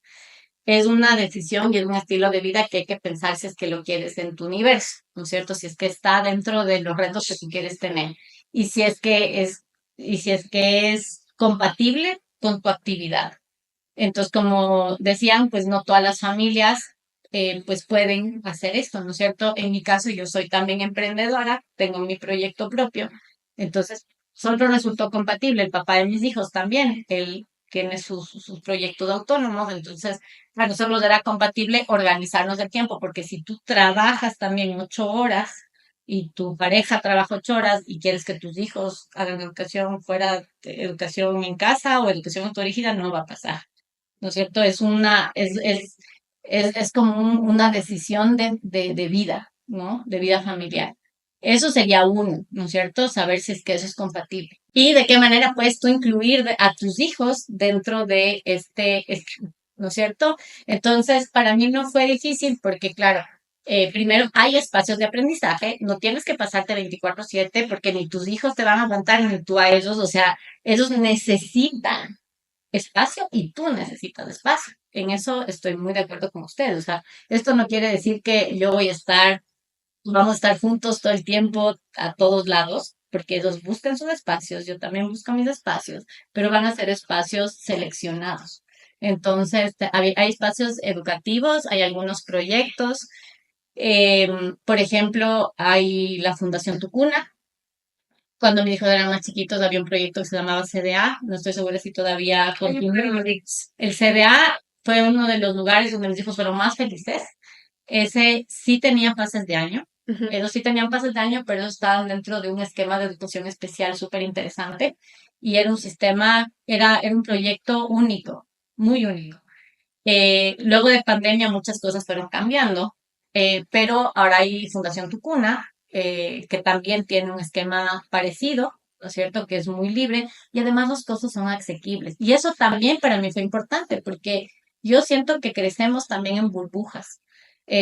es una decisión y es un estilo de vida que hay que pensar si es que lo quieres en tu universo, ¿no es cierto? Si es que está dentro de los retos que tú quieres tener y si es que es compatible con tu actividad. Entonces, como decían, pues no todas las familias pues pueden hacer esto, ¿no es cierto? En mi caso, yo soy también emprendedora, tengo mi proyecto propio, entonces solo resultó compatible. El papá de mis hijos también, él tiene sus proyectos autónomos, entonces a nosotros era compatible organizarnos el tiempo, porque si tú trabajas también 8 horas y tu pareja trabaja 8 horas y quieres que tus hijos hagan educación fuera de educación en casa o educación autodirigida, no va a pasar. ¿No es cierto? Es como una decisión de vida, ¿no? De vida familiar. Eso sería uno, ¿no es cierto? Saber si es que eso es compatible. Y de qué manera puedes tú incluir a tus hijos dentro de ¿no es cierto? Entonces, para mí no fue difícil porque, claro, primero hay espacios de aprendizaje, no tienes que pasarte 24/7 porque ni tus hijos te van a aguantar ni tú a ellos, o sea, ellos necesitan espacio y tú necesitas espacio. En eso estoy muy de acuerdo con ustedes. O sea, esto no quiere decir que vamos a estar juntos todo el tiempo a todos lados, porque ellos buscan sus espacios, yo también busco mis espacios, pero van a ser espacios seleccionados. Entonces, hay espacios educativos, hay algunos proyectos. Por ejemplo, hay la Fundación Tucuna. Cuando mis hijos eran más chiquitos había un proyecto que se llamaba CDA, no estoy segura si todavía continúa. El CDA fue uno de los lugares donde mis hijos fueron más felices. Ese sí tenía pases de año, Ujú. ellos sí tenían pases de año, pero ellos estaban dentro de un esquema de educación especial súper interesante y era un proyecto único, muy único. Luego de pandemia muchas cosas fueron cambiando, pero ahora hay Fundación Tucuna, que también tiene un esquema parecido, ¿no es cierto? Que es muy libre y además los costos son asequibles. Y eso también para mí fue importante porque yo siento que crecemos también en burbujas.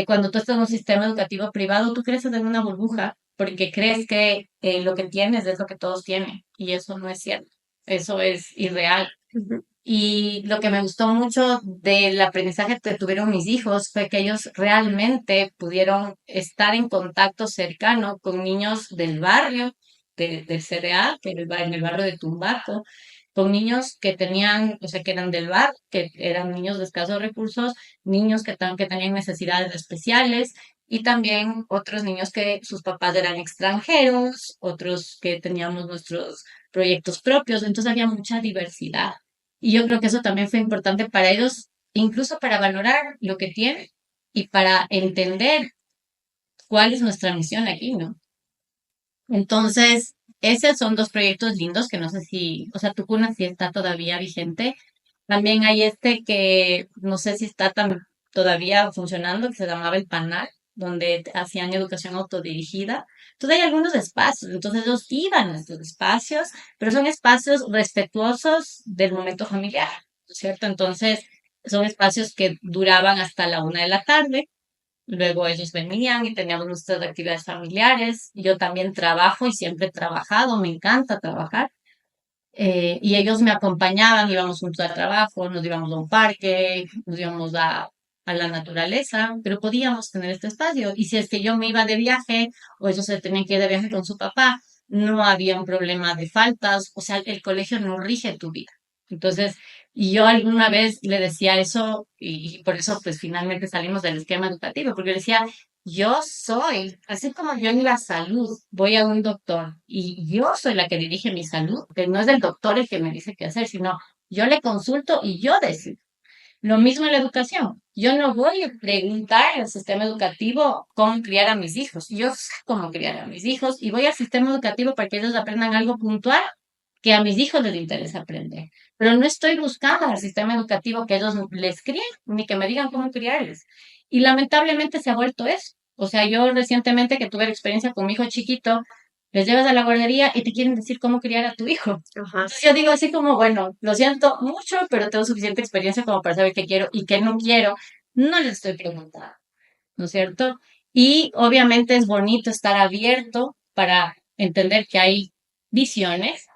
Cuando tú estás en un sistema educativo privado, tú creces en una burbuja porque crees que lo que tienes es lo que todos tienen y eso no es cierto. Eso es irreal. Ujú. Y lo que me gustó mucho del aprendizaje que tuvieron mis hijos fue que ellos realmente pudieron estar en contacto cercano con niños del barrio, del CDA, que en el barrio de Tumbaco, con niños que tenían, o sea, que eran del bar, que eran niños de escasos recursos, niños que tenían necesidades especiales y también otros niños que sus papás eran extranjeros, otros que teníamos nuestros proyectos propios, entonces había mucha diversidad. Y yo creo que eso también fue importante para ellos, incluso para valorar lo que tienen y para entender cuál es nuestra misión aquí, ¿no? Entonces, esos son dos proyectos lindos que no sé si, o sea, Tucuna sí está todavía vigente. También hay este que no sé si está todavía funcionando, que se llamaba el Panal, donde hacían educación autodirigida. Entonces hay algunos espacios, entonces ellos iban a estos espacios, pero son espacios respetuosos del momento familiar, ¿no es cierto? Entonces son espacios que duraban hasta la 1 de la tarde. Luego ellos venían y teníamos nuestras actividades familiares. Yo también trabajo y siempre he trabajado, me encanta trabajar. Y ellos me acompañaban, íbamos juntos al trabajo, nos íbamos a un parque, nos íbamos a la naturaleza, pero podíamos tener este espacio. Y si es que yo me iba de viaje o ellos se tenían que ir de viaje con su papá, no había un problema de faltas, o sea, el colegio no rige tu vida. Entonces, y yo alguna vez le decía eso y por eso pues finalmente salimos del esquema educativo, porque yo decía, yo soy, así como yo en la salud voy a un doctor y yo soy la que dirige mi salud, que no es el doctor el que me dice qué hacer, sino yo le consulto y yo decido. Lo mismo en la educación. Yo no voy a preguntar al sistema educativo cómo criar a mis hijos. Yo sé cómo criar a mis hijos y voy al sistema educativo para que ellos aprendan algo puntual que a mis hijos les interesa aprender. Pero no estoy buscando al sistema educativo que ellos les críen ni que me digan cómo criarles. Y lamentablemente se ha vuelto eso. O sea, yo recientemente que tuve la experiencia con mi hijo chiquito, les llevas a la guardería y te quieren decir cómo criar a tu hijo. Ajá. Entonces yo digo así como, bueno, lo siento mucho, pero tengo suficiente experiencia como para saber qué quiero y qué no quiero. No les estoy preguntando, ¿no es cierto? Y obviamente es bonito estar abierto para entender que hay visiones,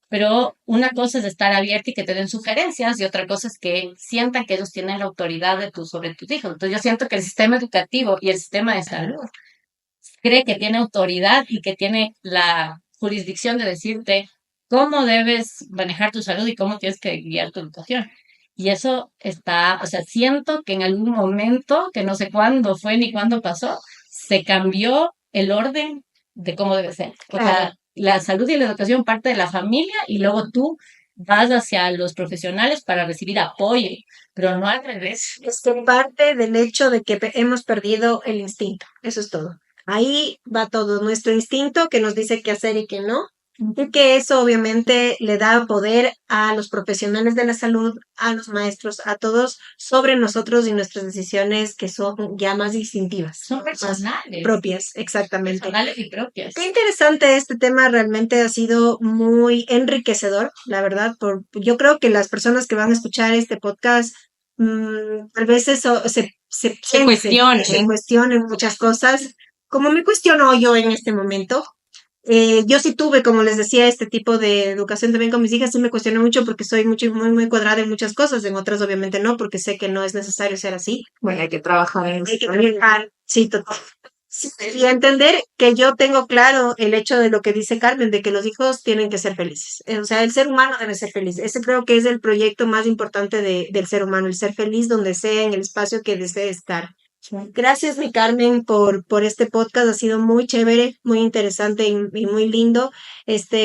pero una cosa es estar abierto y que te den sugerencias y otra cosa es que sientan que ellos tienen la autoridad sobre tus hijos. Entonces yo siento que el sistema educativo y el sistema de salud cree que tiene autoridad y que tiene la jurisdicción de decirte cómo debes manejar tu salud y cómo tienes que guiar tu educación. Y eso está, o sea, siento que en algún momento, que no sé cuándo fue ni cuándo pasó, se cambió el orden de cómo debe ser. O sea, la salud y la educación parte de la familia y luego tú vas hacia los profesionales para recibir apoyo, pero no al revés. Es que parte del hecho de que hemos perdido el instinto. Eso es todo. Ahí va todo nuestro instinto que nos dice qué hacer y qué no. Y que eso obviamente le da poder a los profesionales de la salud, a los maestros, a todos sobre nosotros y nuestras decisiones que son ya más instintivas, Son más personales, propias, exactamente. personales y propias. Qué interesante este tema, realmente ha sido muy enriquecedor, la verdad. Yo creo que las personas que van a escuchar este podcast, tal vez eso se piensen, se cuestionen muchas cosas, como me cuestiono yo en este momento. Yo sí tuve, como les decía, este tipo de educación también con mis hijas, sí me cuestioné mucho porque soy muy cuadrada en muchas cosas, en otras obviamente no, porque sé que no es necesario ser así. Bueno, hay que trabajar en Hay que trabajar, sí, total. Sí, y entender que yo tengo claro el hecho de lo que dice Carmen, de que los hijos tienen que ser felices. O sea, el ser humano debe ser feliz. Ese creo que es el proyecto más importante del ser humano, el ser feliz donde sea, en el espacio que desee estar. Gracias, mi Carmen, por este podcast. Ha sido muy chévere, muy interesante y muy lindo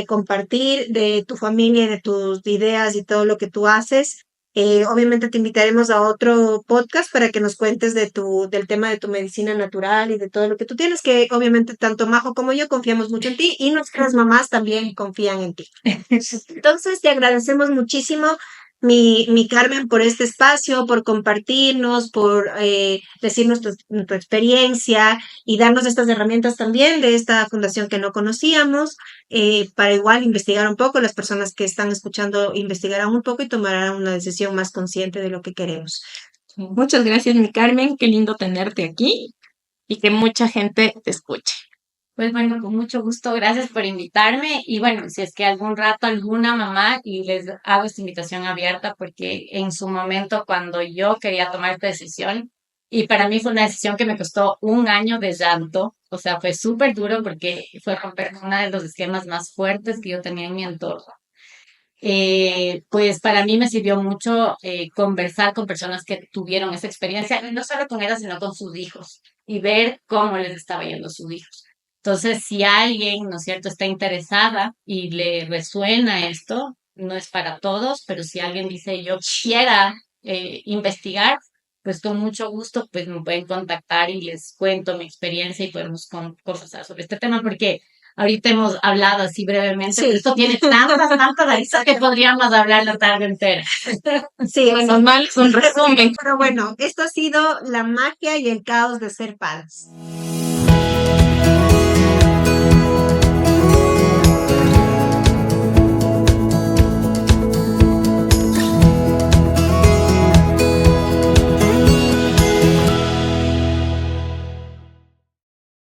compartir de tu familia y de tus ideas y todo lo que tú haces. Obviamente te invitaremos a otro podcast para que nos cuentes del tema de tu medicina natural y de todo lo que tú tienes, que obviamente tanto Majo como yo confiamos mucho en ti y nuestras mamás también confían en ti. Entonces te agradecemos muchísimo, mi Carmen, por este espacio, por compartirnos, por decirnos tu experiencia y darnos estas herramientas también de esta fundación que no conocíamos, para igual investigar un poco, las personas que están escuchando investigarán un poco y tomarán una decisión más consciente de lo que queremos. Muchas gracias, mi Carmen. Qué lindo tenerte aquí y que mucha gente te escuche. Pues bueno, con mucho gusto, gracias por invitarme. Y bueno, si es que algún rato alguna mamá, y les hago esta invitación abierta, porque en su momento cuando yo quería tomar esta decisión, y para mí fue una decisión que me costó un año de llanto, o sea, fue súper duro porque fue romper uno de los esquemas más fuertes que yo tenía en mi entorno. Pues para mí me sirvió mucho conversar con personas que tuvieron esa experiencia, y no solo con ellas, sino con sus hijos, y ver cómo les estaba yendo a sus hijos. Entonces, si alguien, ¿no es cierto?, está interesada y le resuena esto, no es para todos, pero si alguien dice yo quisiera investigar, pues con mucho gusto, pues me pueden contactar y les cuento mi experiencia y podemos conversar sobre este tema, porque ahorita hemos hablado así brevemente, Sí. pero esto tiene tantas aristas que podríamos hablar la tarde entera. Sí, Bueno, mal es un resumen. pero bueno, esto ha sido la magia y el caos de ser padres.